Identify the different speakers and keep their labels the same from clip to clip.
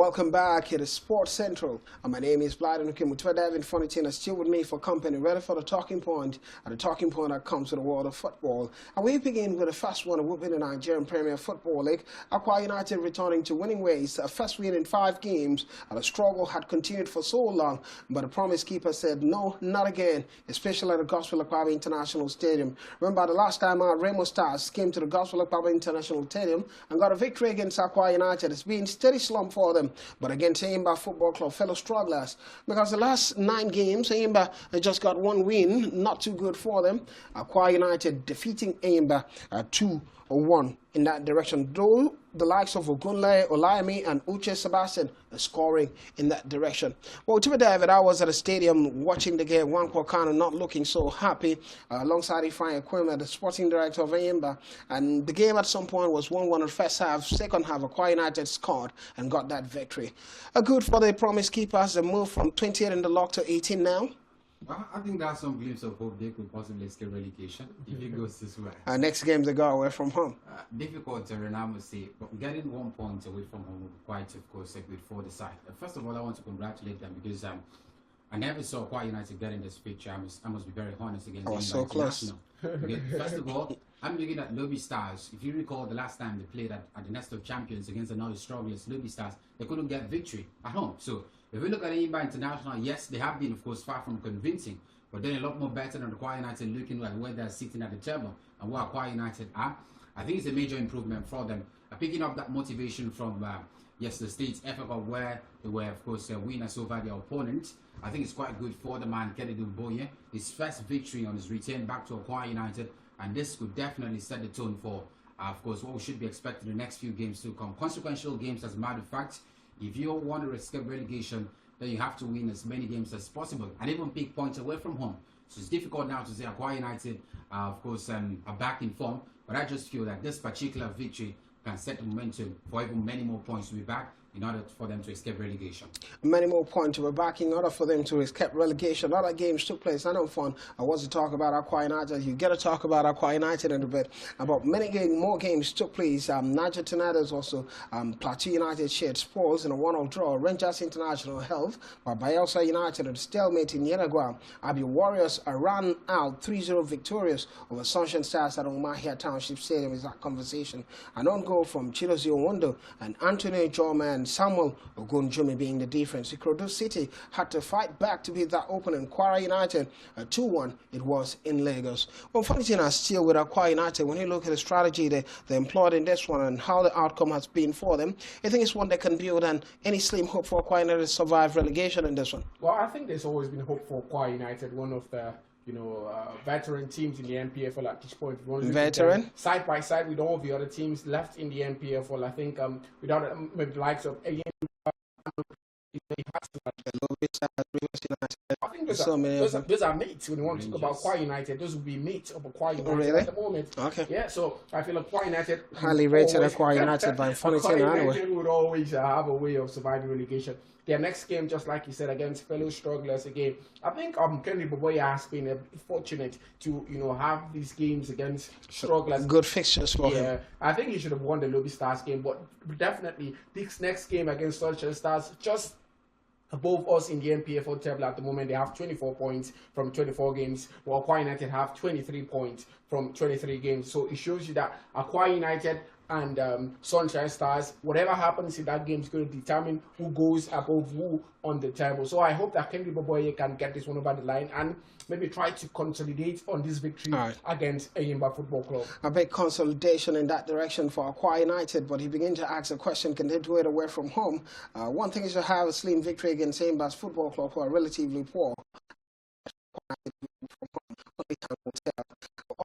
Speaker 1: Welcome back here to Sports Central. My name is Blyden Ukimutwa Finidi still with me for company, ready for the talking point, and the talking point that comes to the world of football. And we begin with the first one whooping the Nigerian Premier Football League. Akwa United returning to winning ways, a first win in 5 games, and the struggle had continued for so long, but the promise keeper said no, not again, especially at the Gospel Akwa International Stadium. Remember the last time our Remo Stars came to the Gospel Akwa International Stadium and got a victory against Akwa United. It's been steady slump for them, but against Enyimba Football Club, fellow strugglers, because the last 9 games, Enyimba just got 1 win, not too good for them. Akwa United defeating Enyimba 2-1 in that direction, though the likes of Ogunle, Olayemi, and Uche Sebastian are scoring in that direction. Well, to be David, I was at the stadium watching the game. Wankwa Kano not looking so happy, alongside Ifeanyi Ekweme, the sporting director of Enyimba. And the game at some point was 1-1 in the first half. Second half, Akwa United scored and got that victory. Good for the promise keepers. They moved from 28 in the log to 18 now.
Speaker 2: Well, I think there's some glimpse of hope they could possibly escape relegation if it goes this way.
Speaker 1: Next game they go away from home.
Speaker 2: Difficult to run, I must say, but getting 1 point away from home would be quite, of course, a good for the side. First of all, I want to congratulate them because I never saw Akwa United getting this picture. I must be very honest against them.
Speaker 1: So close.
Speaker 2: First of all, I'm looking at Lobby Stars. If you recall the last time they played at the Nest of Champions against another strongest Lobby Stars, they couldn't get victory at home. So if we look at Enyimba International, yes, they have been, of course, far from convincing, but they're a lot more better than Akwa United, looking at where they're sitting at the table and where Akwa United are. I think it's a major improvement for them. Picking up that motivation from the States FA Cup, where they were, of course, winners over their opponent. I think it's quite good for the man, Kennedy Boye. His first victory on his return back to Akwa United, and this could definitely set the tone for, of course, what we should be expecting the next few games to come. Consequential games, as a matter of fact. If you want to escape relegation, then you have to win as many games as possible and even pick points away from home. So it's difficult now to say Akwa United, of course, are back in form. But I just feel that this particular victory can set the momentum for even many more points to be back in order for them to escape relegation. Many more points
Speaker 1: to be back in order for them to escape relegation. Other games took place. I know fun. I was to talk about Akwa United. You get to talk about Akwa United in a bit. About more games took place. Niger Tornadoes also. Plateau United shared spoils in a 1-1 draw. Rangers International held by Bayelsa United at stalemate in Yenagua. Abi Warriors ran out 3-0 victorious over Sunshine Stars at Umahia Township Stadium. Is that conversation. An own goal from Chidozie Owondo and Anthony Jorman Samuel Ogunjumi being the difference. Ikorodu City had to fight back to beat that opponent, Kwara United, 2-1. It was in Lagos. Well, funny thing is still with Akwa United, when you look at the strategy they employed in this one and how the outcome has been for them, I think it's one they can build, and any slim hope for Akwa United to survive relegation in this one.
Speaker 3: Well, I think there's always been hope for Akwa United, one of the veteran teams in the MPFL at this point.
Speaker 1: Veteran?
Speaker 3: Side by side with all the other teams left in the MPFL, I think without maybe the likes of Enyimba, I think those are mates. When you want to talk about Akwa United, those would be mates of Akwa United at the moment.
Speaker 1: Okay.
Speaker 3: Yeah, so I feel Akwa United
Speaker 1: highly rated Akwa United by Finidi anyway.
Speaker 3: Would always have a way of surviving relegation. Their next game, just like you said, against fellow strugglers again. I think Kenny Boboya has been fortunate to have these games against strugglers.
Speaker 1: Good fixtures for him.
Speaker 3: Yeah, I think he should have won the Lobby Stars game, but definitely this next game against Sunshine Stars just above us in the MPFL table at the moment. They have 24 points from 24 games, while Akwa United have 23 points from 23 games. So it shows you that Akwa United and Sunshine Stars, whatever happens in that game is going to determine who goes above who on the table. So I hope that Kenny Boboye can get this one over the line and maybe try to consolidate on this victory against Enyimba Football Club.
Speaker 1: A big consolidation in that direction for Akwa United, but he began to ask a question, can they do it away from home? One thing is to have a slim victory against Enyimba's Football Club, who are relatively poor.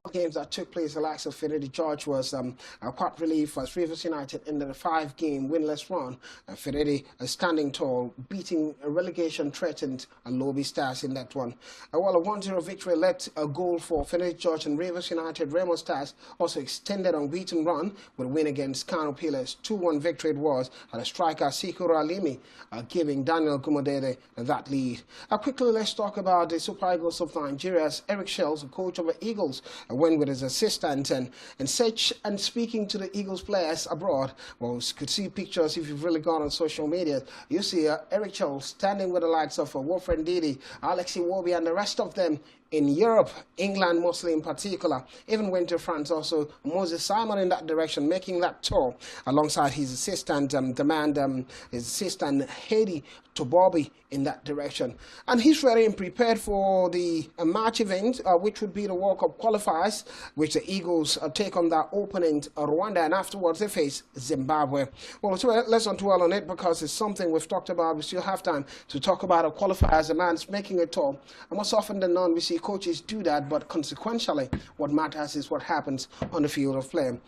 Speaker 1: All games that took place, the likes of Finidi George was quite relief as Rivers United ended a 5-game winless run. Finidi standing tall, beating a relegation threatened Lobby Stars in that one. While a 1-0 victory led a goal for Finidi George and Rivers United, Remo Stars also extended unbeaten run with a win against Kano Pillars. 2-1 victory it was, and a striker Sikuru Alimi giving Daniel Gumodede that lead. Quickly, let's talk about the Super Eagles of Nigeria's Eric Chelle, the coach of the Eagles, went with his assistant and speaking to the Eagles players abroad. Well, you could see pictures if you've really gone on social media. You see Eric Chelle standing with the likes of Wilfred Ndidi, Alex Iwobi, and the rest of them in Europe, England mostly in particular. Even went to France also. Moses Simon in that direction, making that tour alongside his assistant, his assistant Hedy to Bobby in that direction. And he's ready and prepared for the March event, which would be the World Cup qualifiers, which the Eagles take on their opponent Rwanda, and afterwards they face Zimbabwe. Well, let's not dwell on it because it's something we've talked about. We still have time to talk about a qualifiers. A man's making a tour. And most often than not, we see coaches do that, but consequentially, what matters is what happens on the field of play.